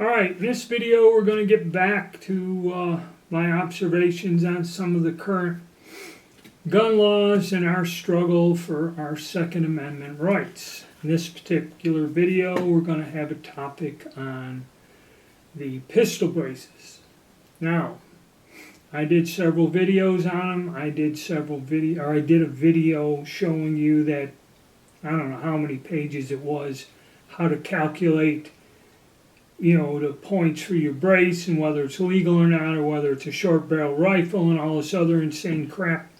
Alright, in this video we're going to get back to my observations on some of the current gun laws and our struggle for our Second Amendment rights. In this particular video we're going to have a topic on the pistol braces. Now, I did several videos on them. I did a video showing you that, I don't know how many pages it was, how to calculate the points for your brace and whether it's legal or not, or whether it's a short barrel rifle and all this other insane crap.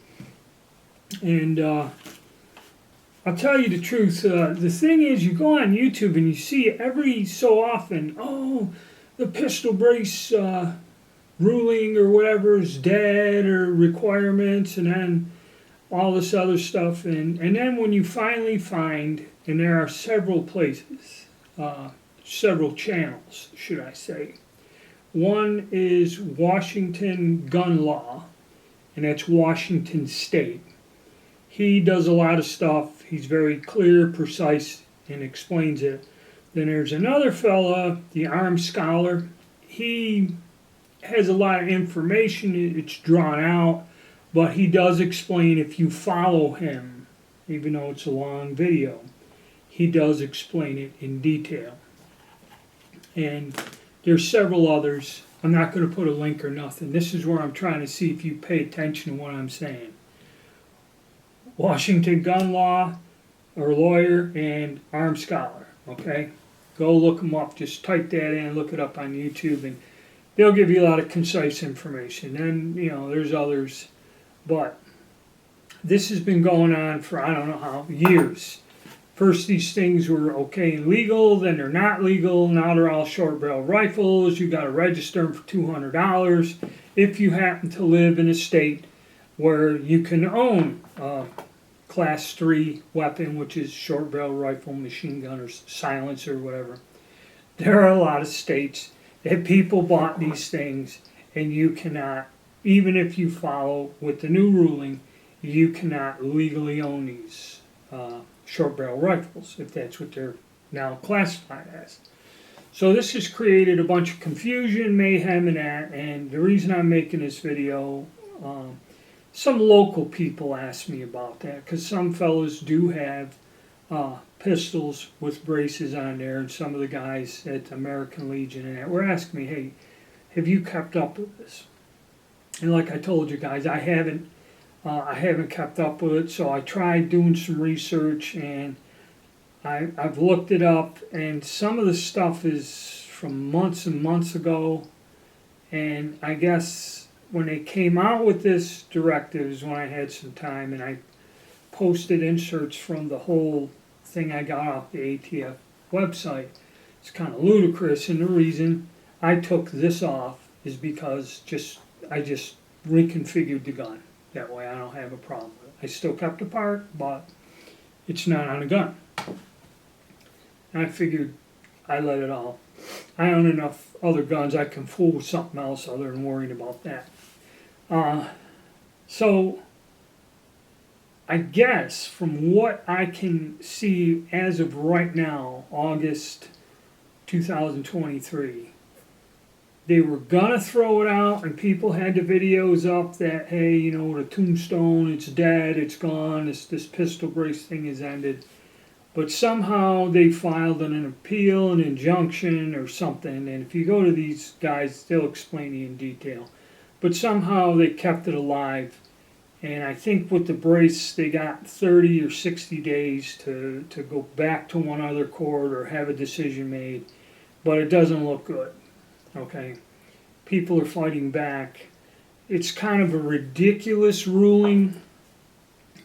And I'll tell you the truth, the thing is, you go on YouTube and you see every so often, the pistol brace ruling or whatever is dead, or requirements, and then all this other stuff. And then when you finally find, and there are several places, several channels, should I say. One is Washington Gun Law, and that's Washington State. He does a lot of stuff. He's very clear, precise, and explains it. Then there's another fella, the Armed Scholar. He has a lot of information. It's drawn out, but he does explain, if you follow him, even though it's a long video, he does explain it in detail. And there's several others. I'm not going to put a link or nothing. This is where I'm trying to see if you pay attention to what I'm saying. Washington Gun Law, or Lawyer, and Armed Scholar. Okay? Go look them up. Just type that in, look it up on YouTube, and they'll give you a lot of concise information. And, there's others. But this has been going on for I don't know how, years. First these things were okay and legal, then they're not legal. Now they're all short barrel rifles. You got to register them for $200 if you happen to live in a state where you can own a Class 3 weapon, which is short barrel rifle, machine gun, or silencer, or whatever. There are a lot of states that people bought these things, and you cannot, even if you follow with the new ruling, you cannot legally own these short barrel rifles, if that's what they're now classified as. So this has created a bunch of confusion, mayhem, and that. And the reason I'm making this video, some local people asked me about that, because some fellows do have pistols with braces on there, and some of the guys at the American Legion and that were asking me, hey, have you kept up with this? And like I told you guys, I haven't kept up with it, so I tried doing some research, and I've looked it up, and some of the stuff is from months and months ago. And I guess when they came out with this directive is when I had some time, and I posted inserts from the whole thing I got off the ATF website. It's kind of ludicrous, and the reason I took this off is because I just reconfigured the gun. That way I don't have a problem with it. I still kept the part, but it's not on a gun. And I figured I let it all. I own enough other guns, I can fool with something else other than worrying about that. So I guess from what I can see as of right now, August 2023, they were gonna throw it out, and people had the videos up that, hey, the tombstone, it's dead, it's gone, this pistol brace thing is ended. But somehow they filed an appeal, an injunction, or something, and if you go to these guys, they'll explain it in detail. But somehow they kept it alive, and I think with the brace, they got 30 or 60 days to go back to one other court or have a decision made, but it doesn't look good. Okay, people are fighting back. It's kind of a ridiculous ruling.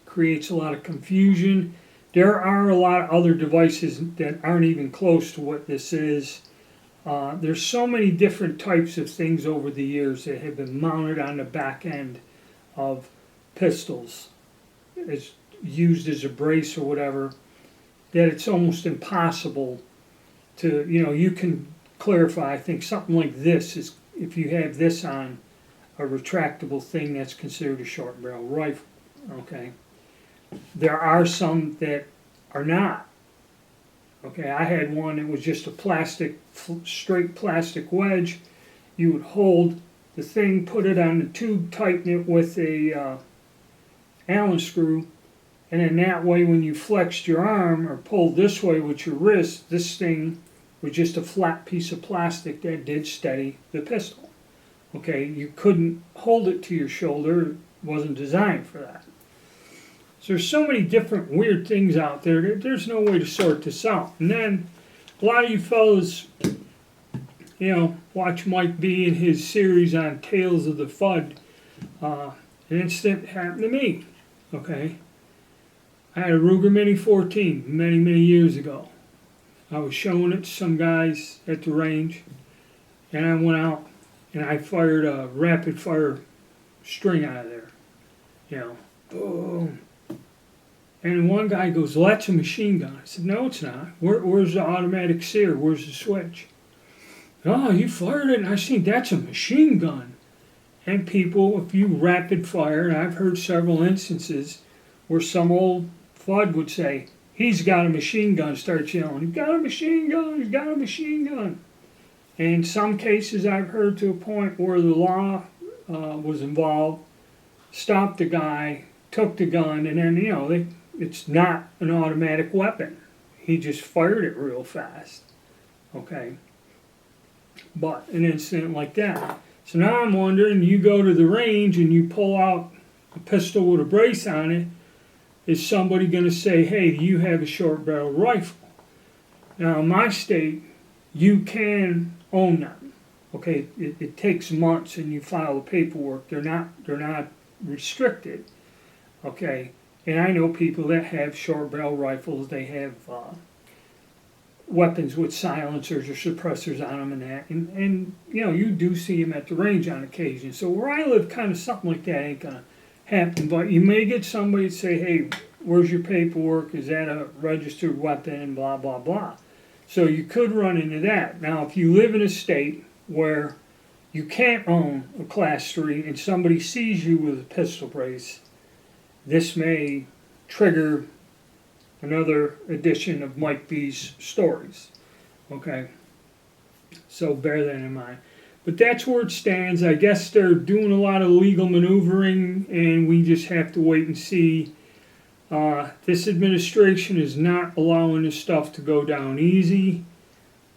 Creates a lot of confusion. There are a lot of other devices that aren't even close to what this is. There's so many different types of things over the years that have been mounted on the back end of pistols, as used as a brace or whatever, that it's almost impossible to, you can clarify. I think something like this is, if you have this on a retractable thing, that's considered a short barrel rifle. Okay, there are some that are not. Okay, I had one that was just a plastic, straight plastic wedge. You would hold the thing, put it on the tube, tighten it with a Allen screw, and then that way when you flexed your arm or pulled this way with your wrist, this thing was just a flat piece of plastic that did steady the pistol. Okay, you couldn't hold it to your shoulder, it wasn't designed for that. So there's so many different weird things out there that there's no way to sort this out. And then a lot of you fellas, watch Mike B in his series on Tales of the Fud. An incident happened to me, okay? I had a Ruger Mini 14 many, many years ago. I was showing it to some guys at the range, and I went out and I fired a rapid fire string out of there. Boom. And one guy goes, well, that's a machine gun. I said, no, it's not. Where's the automatic sear? Where's the switch? Oh, you fired it, and I seen that's a machine gun. And people, if you rapid fire, and I've heard several instances where some old FUD would say, he's got a machine gun, starts yelling, he's got a machine gun, he's got a machine gun. And in some cases I've heard to a point where the law was involved, stopped the guy, took the gun, and then, it's not an automatic weapon. He just fired it real fast. Okay? But an incident like that. So now I'm wondering, you go to the range and you pull out a pistol with a brace on it, is somebody going to say, hey, do you have a short barrel rifle? Now in my state, you can own them. Okay, it takes months and you file the paperwork. They're not restricted. Okay, and I know people that have short barrel rifles. They have weapons with silencers or suppressors on them and that. And you do see them at the range on occasion. So where I live, kind of something like that ain't gonna happen. But you may get somebody to say, hey, where's your paperwork? Is that a registered weapon? Blah, blah, blah. So you could run into that. Now, if you live in a state where you can't own a Class 3 and somebody sees you with a pistol brace, this may trigger another edition of Mike B's stories. Okay? So bear that in mind. But that's where it stands. I guess they're doing a lot of legal maneuvering, and we just have to wait and see. This administration is not allowing this stuff to go down easy.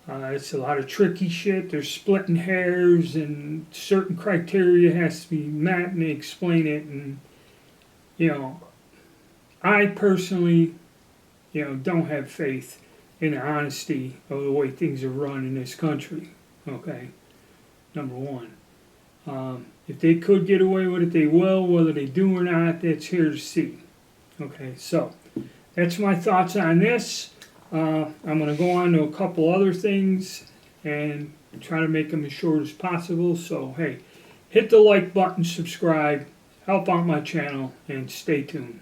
It's a lot of tricky shit. They're splitting hairs, and certain criteria has to be met, and they explain it. And I personally, don't have faith in the honesty of the way things are run in this country. Okay, number one. If they could get away with it, they will. Whether they do or not, that's here to see. Okay, so that's my thoughts on this. I'm going to go on to a couple other things and try to make them as short as possible. So, hey, hit the like button, subscribe, help out my channel, and stay tuned.